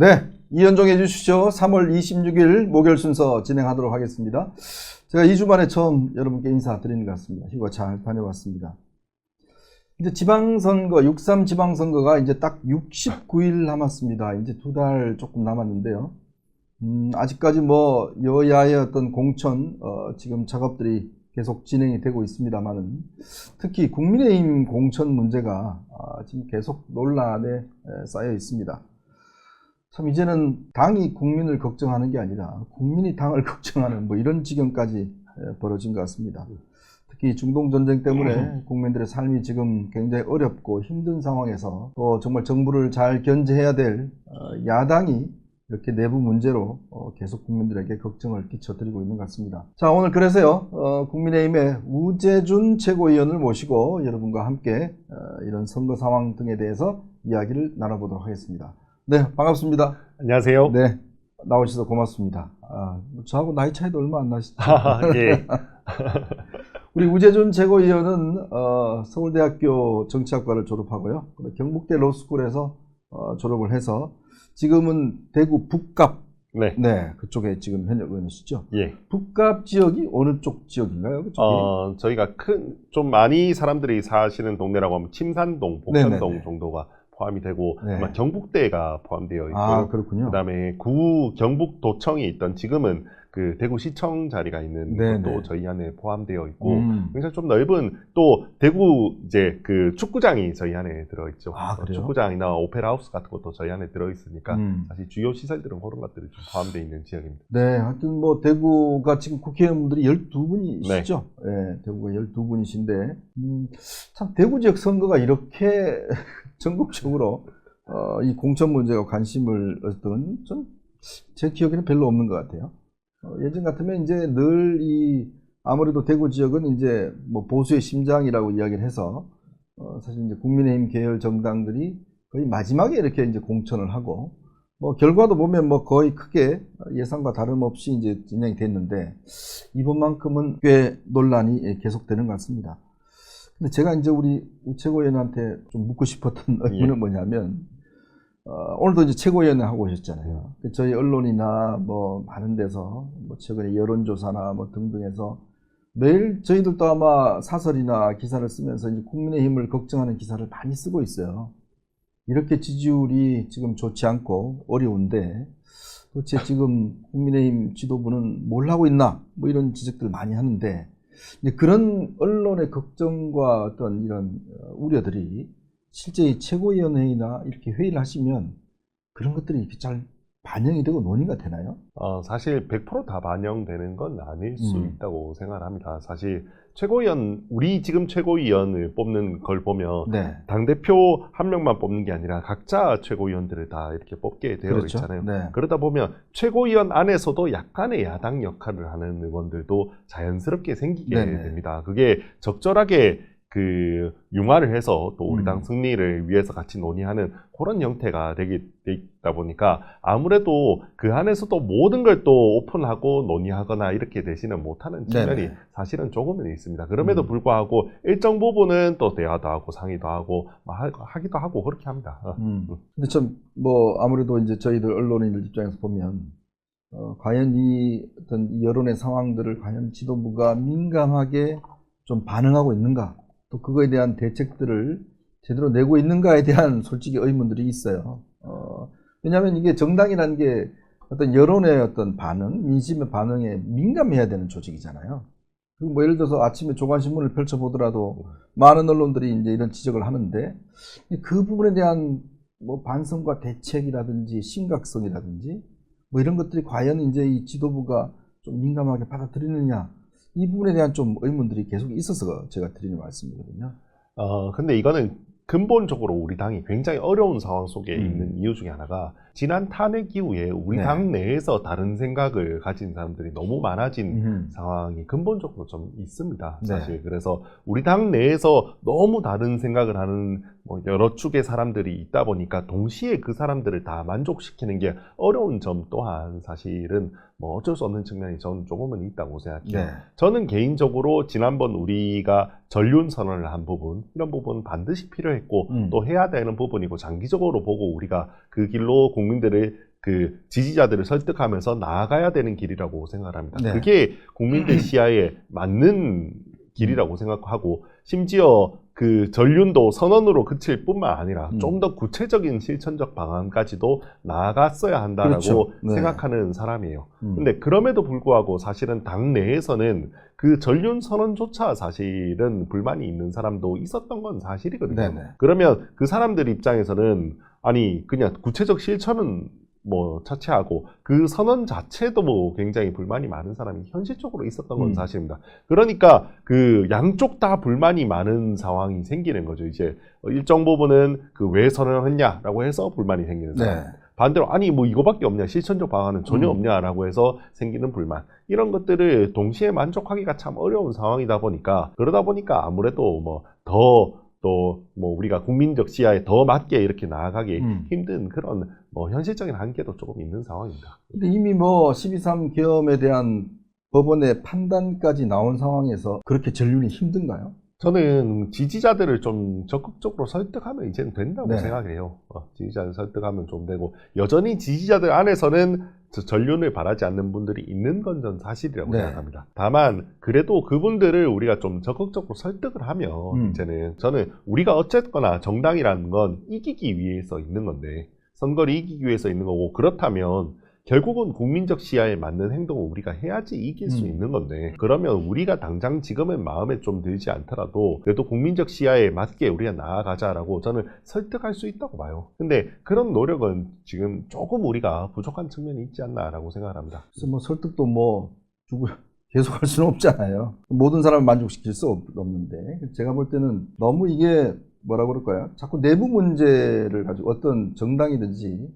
네, 이현종 해주시죠. 3월 26일 목요일 순서 진행하도록 하겠습니다. 제가 2주 만에 처음 여러분께 인사드리는 것 같습니다. 휴가 잘 다녀왔습니다. 이제 지방선거, 6.3 지방선거가 이제 딱 69일 남았습니다. 이제 2달 조금 남았는데요. 아직까지 뭐 여야의 어떤 공천, 지금 작업들이 계속 진행이 되고 있습니다만은 특히 국민의힘 공천 문제가 지금 계속 논란에 쌓여 있습니다. 참 이제는 당이 국민을 걱정하는 게 아니라 국민이 당을 걱정하는 뭐 이런 지경까지 벌어진 것 같습니다. 특히 중동 전쟁 때문에 국민들의 삶이 지금 굉장히 어렵고 힘든 상황에서 또 정말 정부를 잘 견제해야 될 야당이 이렇게 내부 문제로 계속 국민들에게 걱정을 끼쳐드리고 있는 것 같습니다. 자, 오늘 그래서요, 국민의힘의 우재준 최고위원을 모시고 여러분과 함께 이런 선거 상황 등에 대해서 이야기를 나눠보도록 하겠습니다. 네, 반갑습니다. 안녕하세요. 네, 나오셔서 고맙습니다. 저하고 나이 차이도 얼마 안 나시죠? 예. 우리 우재준 최고위원은 서울대학교 정치학과를 졸업하고요. 경북대 로스쿨에서 졸업을 해서 지금은 대구 북갑, 네. 그쪽에 지금 현역 의원이시죠? 예. 북갑 지역이 어느 쪽 지역인가요? 그쪽이? 저희가 좀 많이 사람들이 사시는 동네라고 하면 침산동, 복전동 정도가 포함이 되고 아마 경북대가 포함되어 있고, 그렇군요. 그다음에 경북도청이 있던 지금은 그 대구시청 자리가 있는 것도 저희 안에 포함되어 있고, 굉장히 좀 넓은 또 대구 이제 그 축구장이 저희 안에 들어있죠. 축구장이나 오페라 하우스 같은 것도 저희 안에 들어있으니까 사실 주요 시설들은 그런 것들이 좀 포함되어 있는 지역입니다. 네, 하여튼 뭐 대구가 지금 국회의원분들이 12분이시죠? 네, 대구가 12분이신데 참 대구 지역 선거가 이렇게 전국적으로 이 공천 문제가 관심을 얻던 제 기억에는 별로 없는 것 같아요. 예전 같으면 이제 늘 아무래도 대구 지역은 이제 뭐 보수의 심장이라고 이야기를 해서 사실 이제 국민의힘 계열 정당들이 거의 마지막에 이렇게 이제 공천을 하고 뭐 결과도 보면 뭐 거의 크게 예상과 다름없이 이제 진행이 됐는데 이번만큼은 꽤 논란이 계속되는 것 같습니다. 근데 제가 이제 우리 최고위원한테 좀 묻고 싶었던 의문은 뭐냐면, 오늘도 이제 최고위원을 하고 오셨잖아요. 저희 언론이나 뭐 많은 데서 뭐 최근에 여론조사나 뭐 등등해서 매일 저희들도 아마 사설이나 기사를 쓰면서 이제 국민의힘을 걱정하는 기사를 많이 쓰고 있어요. 이렇게 지지율이 지금 좋지 않고 어려운데 도대체 지금 국민의힘 지도부는 뭘 하고 있나? 뭐 이런 지적들을 많이 하는데 그런 언론의 걱정과 어떤 이런 우려들이 실제 이 최고위원회의나 이렇게 회의를 하시면 그런 것들이 이렇게 잘 반영이 되고 논의가 되나요? 사실 100% 다 반영되는 건 아닐 수 있다고 생각합니다. 사실 우리 지금 최고위원을 뽑는 걸 보면 당대표 한 명만 뽑는 게 아니라 각자 최고위원들을 다 이렇게 뽑게 되어 있잖아요. 그러다 보면 최고위원 안에서도 약간의 야당 역할을 하는 의원들도 자연스럽게 생기게 됩니다. 그게 적절하게 융화를 해서 또 우리 당 승리를 위해서 같이 논의하는 그런 형태가 되다 보니까 아무래도 그 안에서도 모든 걸 또 오픈하고 논의하거나 이렇게 되지는 못하는 측면이 사실은 조금은 있습니다. 그럼에도 불구하고 일정 부분은 또 대화도 하고 상의도 하고 하기도 하고 그렇게 합니다. 근데 아무래도 이제 저희들 언론인들 입장에서 보면 과연 어떤 이 여론의 상황들을 과연 지도부가 민감하게 좀 반응하고 있는가? 또 그거에 대한 대책들을 제대로 내고 있는가에 대한 솔직히 의문들이 있어요. 왜냐하면 이게 정당이라는 게 어떤 여론의 어떤 반응, 민심의 반응에 민감해야 되는 조직이잖아요. 그리고 뭐 예를 들어서 아침에 조간신문을 펼쳐보더라도 많은 언론들이 이제 이런 지적을 하는데 그 부분에 대한 뭐 반성과 대책이라든지 심각성이라든지 뭐 이런 것들이 과연 이제 이 지도부가 좀 민감하게 받아들이느냐, 이 부분에 대한 좀 의문들이 계속 있어서 제가 드리는 말씀이거든요. 근데 이거는 근본적으로 우리 당이 굉장히 어려운 상황 속에 있는 이유 중에 하나가 지난 탄핵 이후에 우리 당 내에서 다른 생각을 가진 사람들이 너무 많아진 상황이 근본적으로 좀 있습니다. 사실. 그래서 우리 당 내에서 너무 다른 생각을 하는 여러 축의 사람들이 있다 보니까 동시에 그 사람들을 다 만족시키는 게 어려운 점 또한 사실은 어쩔 수 없는 측면이 저는 조금은 있다고 생각해요. 저는 개인적으로 지난번 우리가 전륜 선언을 한 부분, 이런 부분 반드시 필요했고 또 해야 되는 부분이고 장기적으로 보고 우리가 그 길로 국민들을 그 지지자들을 설득하면서 나아가야 되는 길이라고 생각합니다. 네. 그게 국민들 시야에 맞는 길이라고 생각하고 심지어 그 전륜도 선언으로 그칠 뿐만 아니라 좀 더 구체적인 실천적 방안까지도 나아갔어야 한다라고 그렇죠. 네. 생각하는 사람이에요. 근데 그럼에도 불구하고 사실은 당 내에서는 그 전륜 선언조차 사실은 불만이 있는 사람도 있었던 건 사실이거든요. 네네. 그러면 그 사람들 입장에서는 아니 그냥 구체적 실천은 뭐 차치하고 그 선언 자체도 뭐 굉장히 불만이 많은 사람이 현실적으로 있었던 건 사실입니다. 그러니까 그 양쪽 다 불만이 많은 상황이 생기는 거죠. 이제 일정 부분은 그 왜 선언했냐라고 해서 불만이 생기는 상황. 네. 반대로 아니 뭐 이거밖에 없냐, 실천적 방안은 전혀 없냐라고 해서 생기는 불만, 이런 것들을 동시에 만족하기가 참 어려운 상황이다 보니까, 그러다 보니까 아무래도 뭐 또 뭐 우리가 국민적 시야에 더 맞게 이렇게 나아가기 힘든 그런 뭐 현실적인 한계도 조금 있는 상황입니다. 근데 이미 뭐 12.3 계엄에 대한 법원의 판단까지 나온 상황에서 그렇게 전륜이 힘든가요? 저는 지지자들을 좀 적극적으로 설득하면 이제는 된다고 네. 생각해요. 지지자들 설득하면 좀 되고, 여전히 지지자들 안에서는 전륜을 바라지 않는 분들이 있는 건 전 사실이라고 네. 생각합니다. 다만 그래도 그분들을 우리가 좀 적극적으로 설득을 하면 이제는, 저는 우리가 어쨌거나 정당이라는 건 이기기 위해서 있는 건데, 선거를 이기기 위해서 있는 거고, 그렇다면 결국은 국민적 시야에 맞는 행동을 우리가 해야지 이길 수 있는 건데, 그러면 우리가 당장 지금은 마음에 좀 들지 않더라도 그래도 국민적 시야에 맞게 우리가 나아가자라고 저는 설득할 수 있다고 봐요. 근데 그런 노력은 지금 조금 우리가 부족한 측면이 있지 않나라고 생각합니다. 그래서 뭐 설득도 뭐 계속 할 수는 없잖아요. 모든 사람을 만족시킬 수 없는데, 제가 볼 때는 너무 이게 뭐라 그럴까요? 자꾸 내부 문제를 가지고 어떤 정당이든지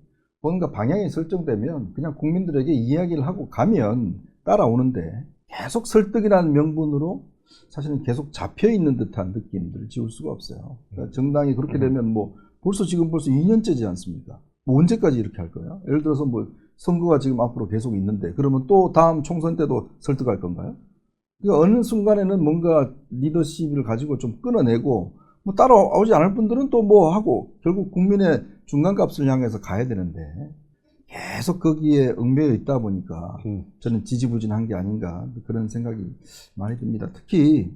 뭔가 방향이 설정되면 그냥 국민들에게 이야기를 하고 가면 따라오는데, 계속 설득이라는 명분으로 사실은 계속 잡혀있는 듯한 느낌들을 지울 수가 없어요. 그러니까 정당이 그렇게 되면 뭐 벌써 2년째지 않습니까? 뭐 언제까지 이렇게 할 거예요? 예를 들어서 뭐 선거가 지금 앞으로 계속 있는데, 그러면 또 다음 총선 때도 설득할 건가요? 그러니까 어느 순간에는 뭔가 리더십을 가지고 좀 끊어내고, 뭐 따라오지 않을 분들은 또 뭐 하고, 결국 국민의 중간값을 향해서 가야 되는데 계속 거기에 얽매여 있다 보니까 저는 지지부진한 게 아닌가, 그런 생각이 많이 듭니다. 특히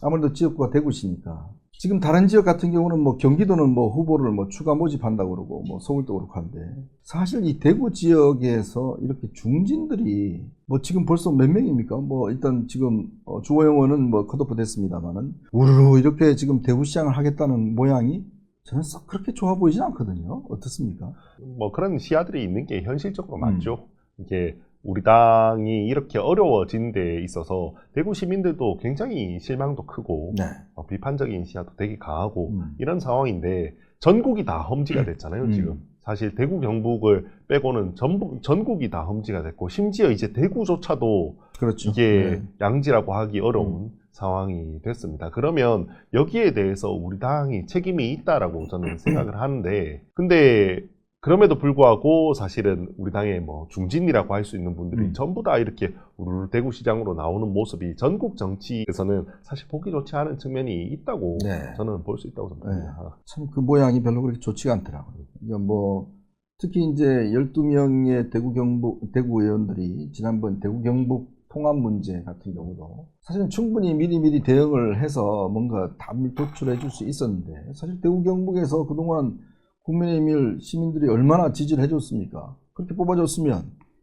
아무래도 지역구가 대구시니까, 지금 다른 지역 같은 경우는 뭐 경기도는 뭐 후보를 뭐 추가 모집한다고 그러고, 뭐 서울도 그렇고 한데, 사실 이 대구 지역에서 이렇게 중진들이 뭐 지금 벌써 몇 명입니까? 뭐 일단 지금 주호영 의원은 뭐 컷오프 됐습니다만은 우르르 이렇게 지금 대구시장을 하겠다는 모양이 저는 썩 그렇게 좋아 보이진 않거든요. 어떻습니까? 뭐 그런 시야들이 있는 게 현실적으로 맞죠. 이게 우리 당이 이렇게 어려워진 데 있어서 대구 시민들도 굉장히 실망도 크고, 네. 비판적인 시야도 되게 강하고 이런 상황인데, 전국이 다 험지가 됐잖아요. 지금 사실 대구 경북을 빼고는 전국이 다 험지가 됐고, 심지어 이제 대구조차도 그렇죠. 이게 네. 양지라고 하기 어려운 상황이 됐습니다. 그러면 여기에 대해서 우리 당이 책임이 있다라고 저는 생각을 하는데, 근데 그럼에도 불구하고 사실은 우리 당의 뭐 중진이라고 할 수 있는 분들이 전부 다 이렇게 우르르 대구시장으로 나오는 모습이 전국 정치에서는 사실 보기 좋지 않은 측면이 있다고 네. 저는 볼 수 있다고 생각합니다. 네. 참 그 모양이 별로 그렇게 좋지가 않더라고요. 그러니까 뭐 특히 이제 12명의 대구 의원들이 지난번 대구 경북 통합 문제 같은 경우도 사실은 충분히 미리미리 대응을 해서 뭔가 답을 도출해 줄 수 있었는데, 사실 대구 경북에서 그동안 국민의힘을 시민들이 얼마나 지지를 해줬습니까? 그렇게 뽑아줬으면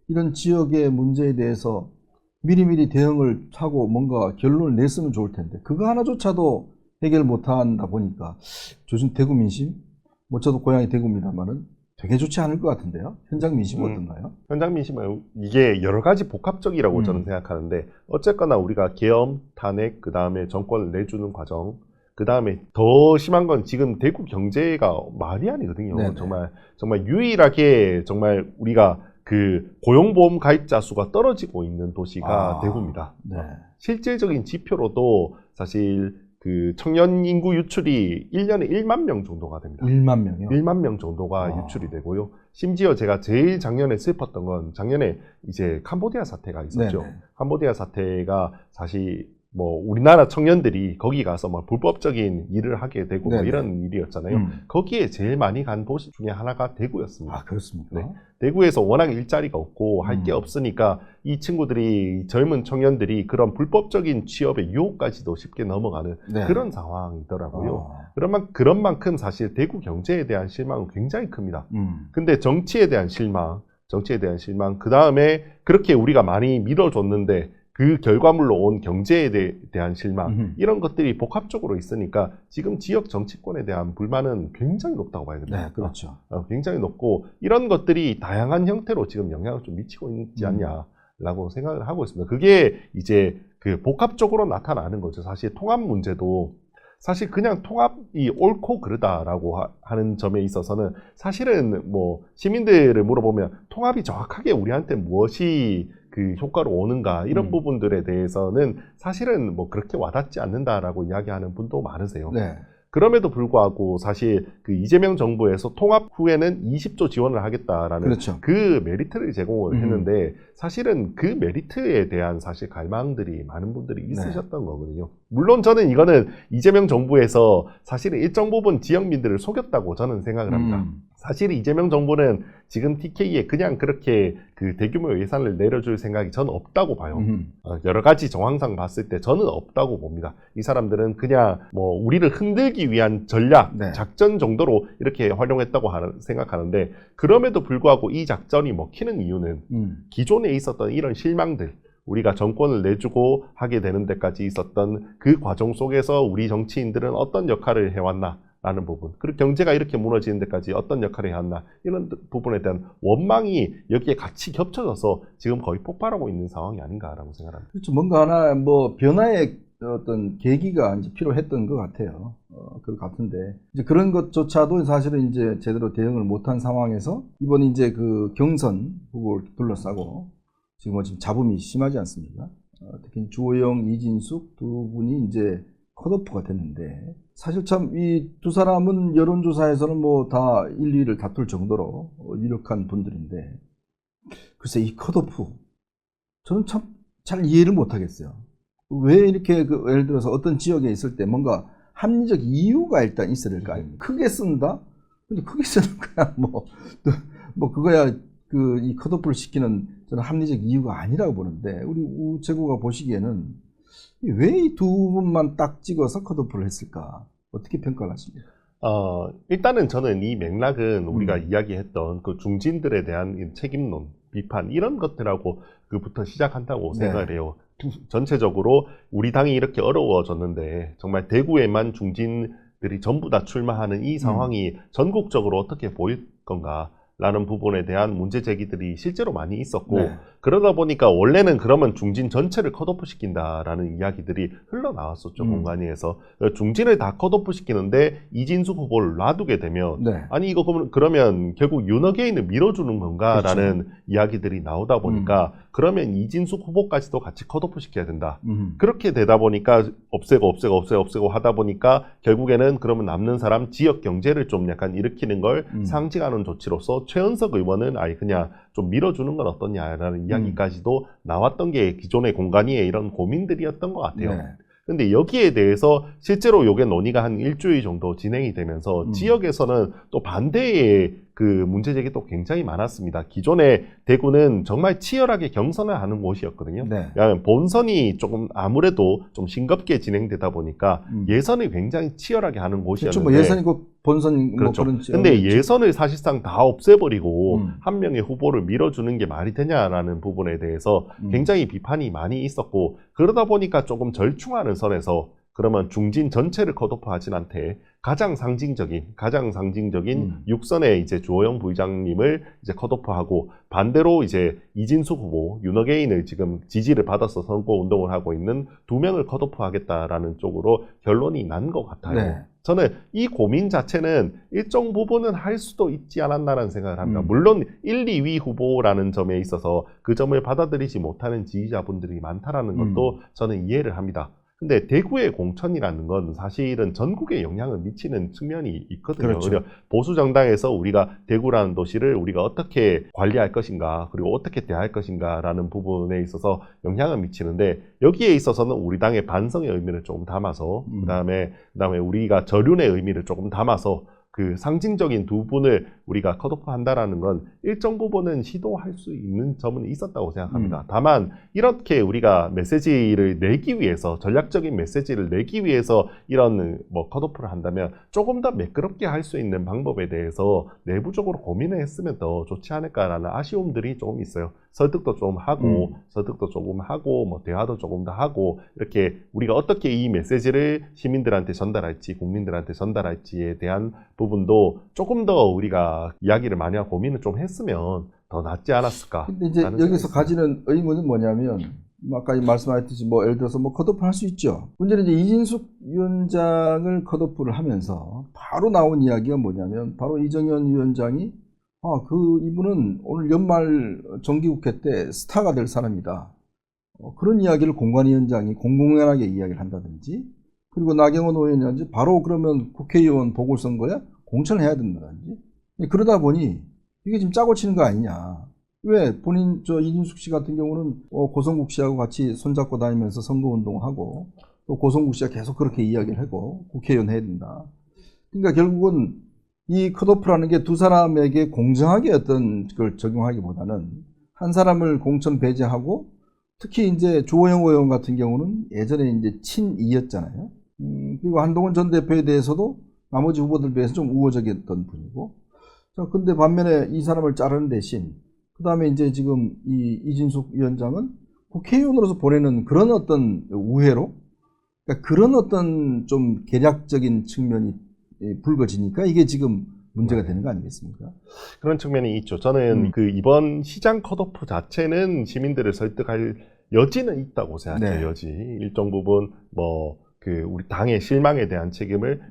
이런 지역의 문제에 대해서 미리미리 대응을 하고 뭔가 결론을 냈으면 좋을 텐데, 그거 하나조차도 해결 못한다 보니까 요즘 대구 민심, 뭐 저도 고향이 대구입니다만은 되게 좋지 않을 것 같은데요. 현장 민심은 어떤가요? 현장 민심은 이게 여러 가지 복합적이라고 저는 생각하는데, 어쨌거나 우리가 계엄, 탄핵, 그 다음에 정권을 내주는 과정, 그 다음에 더 심한 건 지금 대구 경제가 말이 아니거든요. 네네. 정말 유일하게 정말 우리가 그 고용보험 가입자 수가 떨어지고 있는 도시가 대구입니다. 네. 실질적인 지표로도 사실 그 청년 인구 유출이 1년에 1만 명 정도가 됩니다. 1만 명이요? 1만 명 정도가 유출이 되고요. 심지어 제가 제일 작년에 슬펐던 건, 작년에 이제 캄보디아 사태가 있었죠. 네네. 캄보디아 사태가 사실 뭐 우리나라 청년들이 거기 가서 뭐 불법적인 일을 하게 되고 뭐 이런 일이었잖아요. 거기에 제일 많이 간 도시 중에 하나가 대구였습니다. 아, 그렇습니까? 네. 대구에서 워낙 일자리가 없고 할 게 없으니까 이 친구들이 젊은 청년들이 그런 불법적인 취업의 유혹까지도 쉽게 넘어가는 네. 그런 상황이더라고요. 그런 만큼 사실 대구 경제에 대한 실망은 굉장히 큽니다. 근데 정치에 대한 실망, 그 다음에 그렇게 우리가 많이 밀어줬는데 그 결과물로 온 경제에 대한 실망, 이런 것들이 복합적으로 있으니까 지금 지역 정치권에 대한 불만은 굉장히 높다고 봐야 됩니다. 네, 그렇죠. 굉장히 높고 이런 것들이 다양한 형태로 지금 영향을 좀 미치고 있지 않냐라고 생각을 하고 있습니다. 그게 이제 그 복합적으로 나타나는 거죠. 사실 통합 문제도 사실 그냥 통합이 옳고 그르다라고 하는 점에 있어서는 사실은 뭐 시민들을 물어보면 통합이 정확하게 우리한테 무엇이 그 효과로 오는가 이런 부분들에 대해서는 사실은 뭐 그렇게 와닿지 않는다라고 이야기하는 분도 많으세요. 네. 그럼에도 불구하고 사실 그 이재명 정부에서 통합 후에는 20조 지원을 하겠다라는 그렇죠. 그 메리트를 제공을 했는데 사실은 그 메리트에 대한 사실 갈망들이 많은 분들이 있으셨던 거거든요. 물론 저는 이거는 이재명 정부에서 사실은 일정 부분 지역민들을 속였다고 저는 생각을 합니다. 사실 이재명 정부는 지금 TK에 그냥 그렇게 그 대규모 예산을 내려줄 생각이 저는 없다고 봐요. 여러 가지 정황상 봤을 때 저는 없다고 봅니다. 이 사람들은 그냥 뭐 우리를 흔들기 위한 전략, 작전 정도로 이렇게 활용했다고 생각하는데 그럼에도 불구하고 이 작전이 먹히는 이유는 기존에 있었던 이런 실망들, 우리가 정권을 내주고 하게 되는 데까지 있었던 그 과정 속에서 우리 정치인들은 어떤 역할을 해왔나 라는 부분, 그리고 경제가 이렇게 무너지는 데까지 어떤 역할을 해왔나 이런 부분에 대한 원망이 여기에 같이 겹쳐져서 지금 거의 폭발하고 있는 상황이 아닌가라고 생각합니다. 그렇죠. 뭔가 하나 뭐 변화의 어떤 계기가 이제 필요했던 것 같아요. 그 같은데 이제 그런 것조차도 사실은 이제 제대로 대응을 못한 상황에서 이번 이제 그 경선 후보를 둘러싸고 지금 잡음이 심하지 않습니까? 특히 주호영, 이진숙 두 분이 이제 컷오프가 됐는데 사실 참 이 두 사람은 여론조사에서는 뭐 다 1, 2위를 다툴 정도로 유력한 분들인데 글쎄 이 컷오프 저는 참 잘 이해를 못하겠어요. 왜 이렇게 예를 들어서 어떤 지역에 있을 때 뭔가 합리적 이유가 일단 있어야 될 거 아닙니까? 크게 쓴다? 근데 크게 쓰는 거야 뭐 그거야 그 이 컷오프를 시키는 저는 합리적 이유가 아니라고 보는데 우리 우체국가 보시기에는 왜 이 두 분만 딱 찍어서 컷오프를 했을까? 어떻게 평가를 하십니까? 일단은 저는 이 맥락은 우리가 이야기했던 그 중진들에 대한 책임론, 비판 이런 것들하고 그부터 시작한다고 생각을 해요. 전체적으로 우리 당이 이렇게 어려워졌는데 정말 대구에만 중진들이 전부 다 출마하는 이 상황이 전국적으로 어떻게 보일 건가? 라는 부분에 대한 문제 제기들이 실제로 많이 있었고 그러다 보니까 원래는 그러면 중진 전체를 컷오프 시킨다라는 이야기들이 흘러나왔었죠. 공간위에서 중진을 다 컷오프 시키는데 이진숙 후보를 놔두게 되면 아니 이거 그러면 결국 윤어게인을 밀어주는 건가라는 이야기들이 나오다 보니까 그러면 이진숙 후보까지도 같이 컷오프 시켜야 된다. 그렇게 되다 보니까 없애고 하다 보니까 결국에는 그러면 남는 사람 지역 경제를 좀 약간 일으키는 걸 상징하는 조치로서 최은석 의원은 아예 그냥 좀 밀어주는 건 어떠냐라는 이야기까지도 나왔던 게 기존의 공간위의 이런 고민들이었던 것 같아요. 근데 여기에 대해서 실제로 요게 논의가 한 일주일 정도 진행이 되면서 지역에서는 또 반대의 그 문제 제기도 굉장히 많았습니다. 기존에 대구는 정말 치열하게 경선을 하는 곳이었거든요. 본선이 조금 아무래도 좀 싱겁게 진행되다 보니까 예선을 굉장히 치열하게 하는 곳이었는데 뭐 예선이고 본선 그렇죠. 뭐 그런 근데 예선을 사실상 다 없애버리고 한 명의 후보를 밀어주는 게 말이 되냐라는 부분에 대해서 굉장히 비판이 많이 있었고 그러다 보니까 조금 절충하는 선에서 그러면 중진 전체를 컷오프하진 않되 가장 상징적인 육선의 이제 주호영 부의장님을 이제 컷오프하고 반대로 이제 이진숙 후보, 윤어게인을 지금 지지를 받아서 선거 운동을 하고 있는 두 명을 컷오프하겠다라는 쪽으로 결론이 난 것 같아요. 저는 이 고민 자체는 일정 부분은 할 수도 있지 않았나라는 생각을 합니다. 물론 1, 2위 후보라는 점에 있어서 그 점을 받아들이지 못하는 지지자분들이 많다라는 것도 저는 이해를 합니다. 근데 대구의 공천이라는 건 사실은 전국에 영향을 미치는 측면이 있거든요. 보수 정당에서 우리가 대구라는 도시를 우리가 어떻게 관리할 것인가, 그리고 어떻게 대할 것인가라는 부분에 있어서 영향을 미치는데 여기에 있어서는 우리 당의 반성의 의미를 조금 담아서 그다음에 우리가 저륜의 의미를 조금 담아서 그 상징적인 두 분을 우리가 컷오프 한다라는 건 일정 부분은 시도할 수 있는 점은 있었다고 생각합니다. 다만 이렇게 우리가 메시지를 내기 위해서, 전략적인 메시지를 내기 위해서 이런 뭐 컷오프를 한다면 조금 더 매끄럽게 할 수 있는 방법에 대해서 내부적으로 고민을 했으면 더 좋지 않을까라는 아쉬움들이 조금 있어요. 설득도 좀 하고, 설득도 조금 하고, 뭐 대화도 조금 더 하고, 이렇게 우리가 어떻게 이 메시지를 시민들한테 전달할지, 국민들한테 전달할지에 대한 부분도 조금 더 우리가 이야기를 많이 하고 고민을 좀 했으면 더 낫지 않았을까. 근데 이제 여기서 가지는 의문은 뭐냐면, 아까 말씀하셨듯이 뭐 예를 들어서 뭐 컷오프 할 수 있죠. 문제는 이제 이진숙 위원장을 컷오프를 하면서 바로 나온 이야기가 뭐냐면, 바로 이정현 위원장이 이분은 오늘 연말 정기국회 때 스타가 될 사람이다. 그런 이야기를 공관위원장이 공공연하게 이야기를 한다든지, 그리고 나경원 의원이 바로 그러면 국회의원 보궐선거에 공천을 해야 된다든지, 그러다 보니 이게 지금 짜고 치는 거 아니냐. 왜 본인 이진숙 씨 같은 경우는 고성국 씨하고 같이 손잡고 다니면서 선거운동을 하고, 또 고성국 씨가 계속 그렇게 이야기를 하고 국회의원 해야 된다. 그러니까 결국은 이 컷오프라는 게 두 사람에게 공정하게 어떤 걸 적용하기보다는 한 사람을 공천 배제하고, 특히 이제 조호영 의원 같은 경우는 예전에 이제 친이였잖아요. 그리고 한동훈 전 대표에 대해서도 나머지 후보들 비해서 좀 우호적이었던 분이고, 근데 반면에 이 사람을 자르는 대신, 그 다음에 이제 지금 이진숙 위원장은 국회의원으로서 보내는 그런 어떤 우회로, 그러니까 그런 어떤 좀 계략적인 측면이 불거지니까 이게 지금 문제가 되는 거 아니겠습니까? 그런 측면이 있죠. 저는 그 이번 시장 컷오프 자체는 시민들을 설득할 여지는 있다고 생각해요. 네. 여지. 일정 부분 우리 당의 실망에 대한 책임을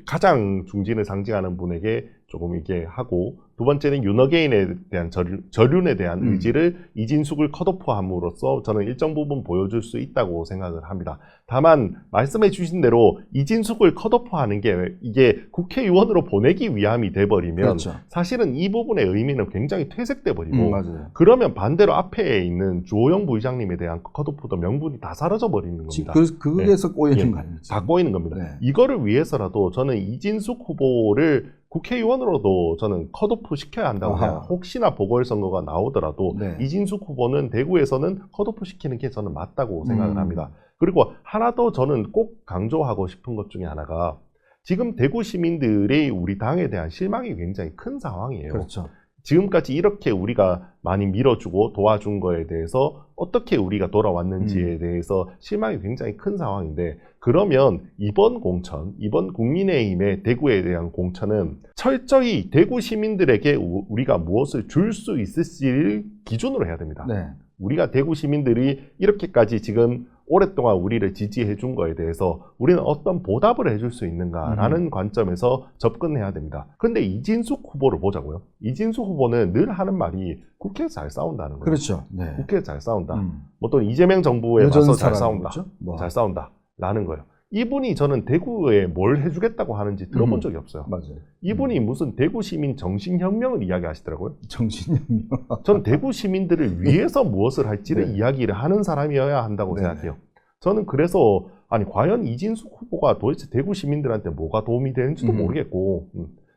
가장 중진을 상징하는 분에게 조금 이게 하고, 두 번째는 윤어게인에 대한 저륜에 대한 의지를 이진숙을 컷오프함으로써 저는 일정 부분 보여줄 수 있다고 생각을 합니다. 다만 말씀해 주신 대로 이진숙을 컷오프하는 게 이게 국회의원으로 보내기 위함이 돼버리면, 그렇죠, 사실은 이 부분의 의미는 굉장히 퇴색돼 버리고, 그러면 반대로 앞에 있는 주호영 부의장님에 대한 컷오프도 명분이 다 사라져 버리는 겁니다. 그게서 꼬이는 거 아닙니까? 다 꼬이는 겁니다. 네. 이거를 위해서라도 저는 이진숙 후보를 국회의원으로도 저는 컷오프 시켜야 한다고 해요. 혹시나 보궐선거가 나오더라도 이진숙 후보는 대구에서는 컷오프 시키는 게 저는 맞다고 생각을 합니다. 그리고 하나 더 저는 꼭 강조하고 싶은 것 중에 하나가, 지금 대구 시민들이 우리 당에 대한 실망이 굉장히 큰 상황이에요. 그렇죠. 지금까지 이렇게 우리가 많이 밀어주고 도와준 거에 대해서 어떻게 우리가 돌아왔는지에 대해서 실망이 굉장히 큰 상황인데, 그러면 이번 공천, 이번 국민의힘의 대구에 대한 공천은 철저히 대구 시민들에게 우리가 무엇을 줄 수 있을지를 기준으로 해야 됩니다. 네. 우리가 대구 시민들이 이렇게까지 지금 오랫동안 우리를 지지해 준 거에 대해서 우리는 어떤 보답을 해줄 수 있는가라는 관점에서 접근해야 됩니다. 근데 이진숙 후보를 보자고요. 이진숙 후보는 늘 하는 말이 국회에서 잘 싸운다는 거예요. 그렇죠. 네. 국회에서 잘 싸운다. 뭐 또 이재명 정부에 와서 잘 싸운다. 잘 싸운다. 라는 거예요. 이분이 저는 대구에 뭘 해주겠다고 하는지 들어본 적이 없어요. 맞아요. 이분이 무슨 대구 시민 정신혁명을 이야기하시더라고요. 정신혁명. 전 대구 시민들을 위해서 무엇을 할지를 이야기를 하는 사람이어야 한다고 생각해요. 저는 그래서 과연 이진숙 후보가 도대체 대구 시민들한테 뭐가 도움이 되는지도 모르겠고,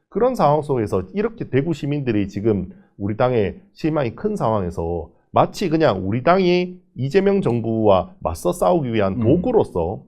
그런 상황 속에서 이렇게 대구 시민들이 지금 우리 당의 실망이 큰 상황에서 마치 그냥 우리 당이 이재명 정부와 맞서 싸우기 위한 도구로서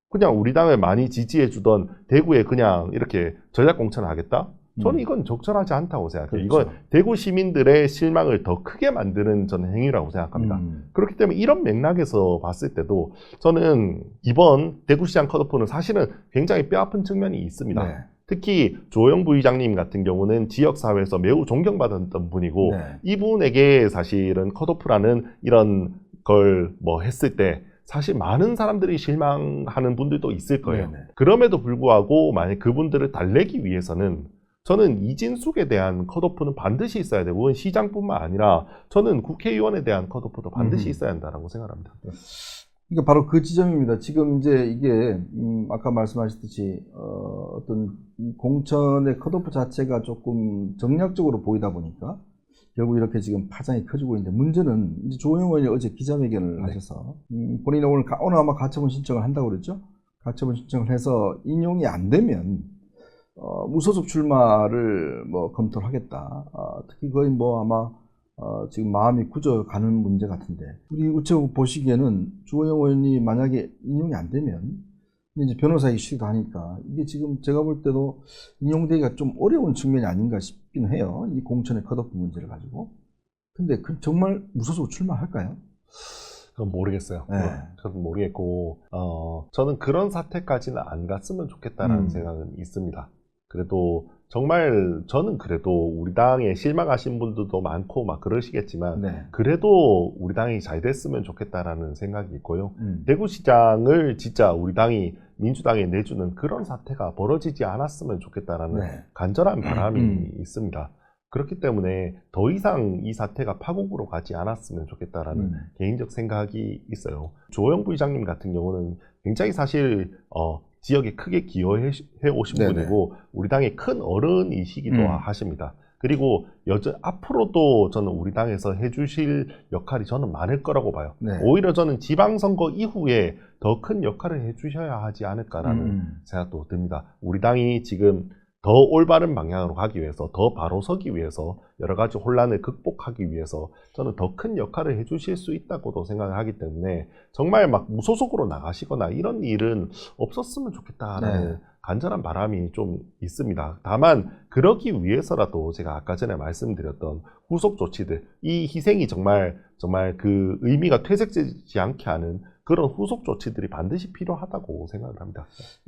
그냥 우리 당을 많이 지지해주던 대구에 그냥 이렇게 전략 공천을 하겠다? 저는 이건 적절하지 않다고 생각해요. 그렇죠. 이건 대구 시민들의 실망을 더 크게 만드는 저는 행위라고 생각합니다. 그렇기 때문에 이런 맥락에서 봤을 때도 저는 이번 대구시장 컷오프는 사실은 굉장히 뼈아픈 측면이 있습니다. 네. 특히 조호영 부의장님 같은 경우는 지역사회에서 매우 존경받았던 분이고, 이분에게 사실은 컷오프라는 이런 걸 했을 때 사실 많은 사람들이 실망하는 분들도 있을 거예요. 네네. 그럼에도 불구하고 만약 그분들을 달래기 위해서는 저는 이진숙에 대한 컷오프는 반드시 있어야 되고, 그건 시장뿐만 아니라 저는 국회의원에 대한 컷오프도 반드시 있어야 한다고 생각합니다. 그러니까 바로 그 지점입니다. 지금 이제 이게 아까 말씀하셨듯이 어떤 공천의 컷오프 자체가 조금 정략적으로 보이다 보니까 결국 이렇게 지금 파장이 커지고 있는데, 문제는 이제 조호영 의원이 어제 기자회견을 하셔서 본인이 오늘 아마 가처분 신청을 한다고 그랬죠. 가처분 신청을 해서 인용이 안 되면 무소속 출마를 뭐 검토를 하겠다. 특히 거의 뭐 아마 지금 마음이 굳어가는 문제 같은데 우리 우체국 보시기에는 주호영 의원이 만약에 인용이 안 되면 이제 변호사 이슈도 하니까 이게 지금 제가 볼 때도 인용되기가 좀 어려운 측면이 아닌가 싶긴 해요. 이 공천의 컷오프 문제를 가지고. 근데 정말 무소속 출마할까요? 그건 모르겠어요. 네. 저도 모르겠고, 저는 그런 사태까지는 안 갔으면 좋겠다라는 생각은 있습니다. 그래도 정말 저는 그래도 우리 당에 실망하신 분들도 많고 막 그러시겠지만 네. 그래도 우리 당이 잘 됐으면 좋겠다라는 생각이 있고요. 대구시장을 진짜 우리 당이 민주당에 내주는 그런 사태가 벌어지지 않았으면 좋겠다라는 네. 간절한 바람이 있습니다. 그렇기 때문에 더 이상 이 사태가 파국으로 가지 않았으면 좋겠다라는 개인적 생각이 있어요. 주호영 부의장님 같은 경우는 굉장히 사실 지역에 크게 기여해 오신 네네. 분이고 우리 당의 큰 어른이시기도 하십니다. 그리고 앞으로도 저는 우리 당에서 해주실 역할이 저는 많을 거라고 봐요. 네. 오히려 저는 지방선거 이후에 더 큰 역할을 해주셔야 하지 않을까라는 생각도 듭니다. 우리 당이 지금 더 올바른 방향으로 가기 위해서, 더 바로 서기 위해서, 여러 가지 혼란을 극복하기 위해서 저는 더 큰 역할을 해주실 수 있다고도 생각을 하기 때문에 정말 막 무소속으로 나가시거나 이런 일은 없었으면 좋겠다라는 간절한 바람이 좀 있습니다. 다만 그러기 위해서라도 제가 아까 전에 말씀드렸던 후속 조치들, 이 희생이 정말 그 의미가 퇴색되지 않게 하는 그런 후속 조치들이 반드시 필요하다고 생각을 합니다.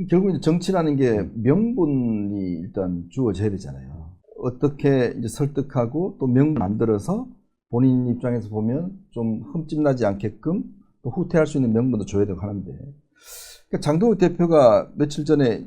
결국 이제 정치라는 게 명분이 일단 주어져야 되잖아요. 어떻게 이제 설득하고 또 명분 만들어서 본인 입장에서 보면 좀 흠집나지 않게끔 또 후퇴할 수 있는 명분도 줘야 되고 하는데 그러니까 장동욱 대표가 며칠 전에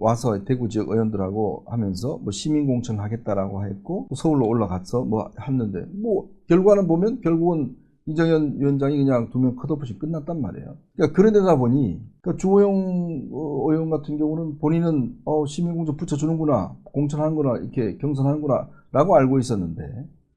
와서 대구 지역 의원들하고 하면서 뭐 시민 공천 하겠다라고 했고 서울로 올라가서 뭐 했는데 뭐 결과는 보면 결국은 이정현 위원장이 그냥 2명 컷오프씩 끝났단 말이에요. 그러니까 그러다 보니 그러니까 주호영 의원 같은 경우는 본인은 시민공천 붙여주는구나, 공천하는구나, 이렇게 경선하는구나 라고 알고 있었는데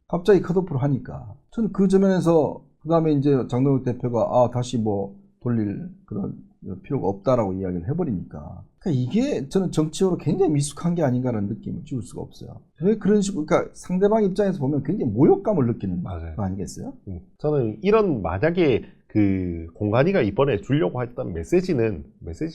갑자기 컷오프를 하니까 저는 그 점에서 그 다음에 이제 장동욱 대표가 다시 뭐 돌릴 그런 필요가 없다라고 이야기를 해버리니까 그러니까 이게 저는 정치적으로 굉장히 미숙한 게 아닌가라는 느낌을 지울 수가 없어요. 왜 그런 식으로 그러니까 상대방 입장에서 보면 굉장히 모욕감을 느끼는 거 아니겠어요? 저는 이런 만약에 그 공관위가 이번에 주려고 했던 메시지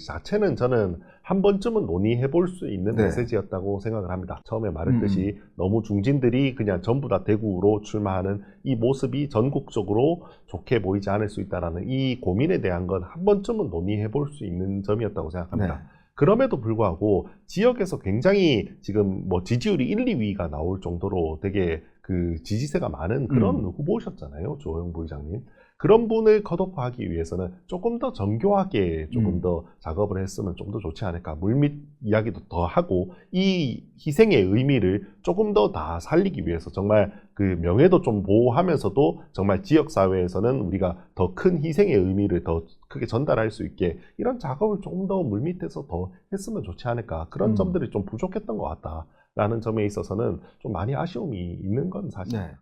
자체는 저는 한 번쯤은 논의해 볼 수 있는 메시지였다고 생각을 합니다. 처음에 말했듯이 너무 중진들이 그냥 전부 다 대구로 출마하는 이 모습이 전국적으로 좋게 보이지 않을 수 있다는 이 고민에 대한 건 한 번쯤은 논의해 볼 수 있는 점이었다고 생각합니다. 그럼에도 불구하고 지역에서 굉장히 지금 뭐 지지율이 1, 2위가 나올 정도로 되게 그 지지세가 많은 그런 후보셨잖아요. 주호영 부의장님. 그런 분을 컷오프하기 위해서는 조금 더 정교하게 조금 더 작업을 했으면 좀 더 좋지 않을까. 물밑 이야기도 더 하고 이 희생의 의미를 조금 더 다 살리기 위해서 정말 그 명예도 좀 보호하면서도 정말 지역사회에서는 우리가 더 큰 희생의 의미를 더 크게 전달할 수 있게 이런 작업을 조금 더 물밑에서 더 했으면 좋지 않을까. 그런 점들이 좀 부족했던 것 같다라는 점에 있어서는 좀 많이 아쉬움이 있는 건 사실입니다.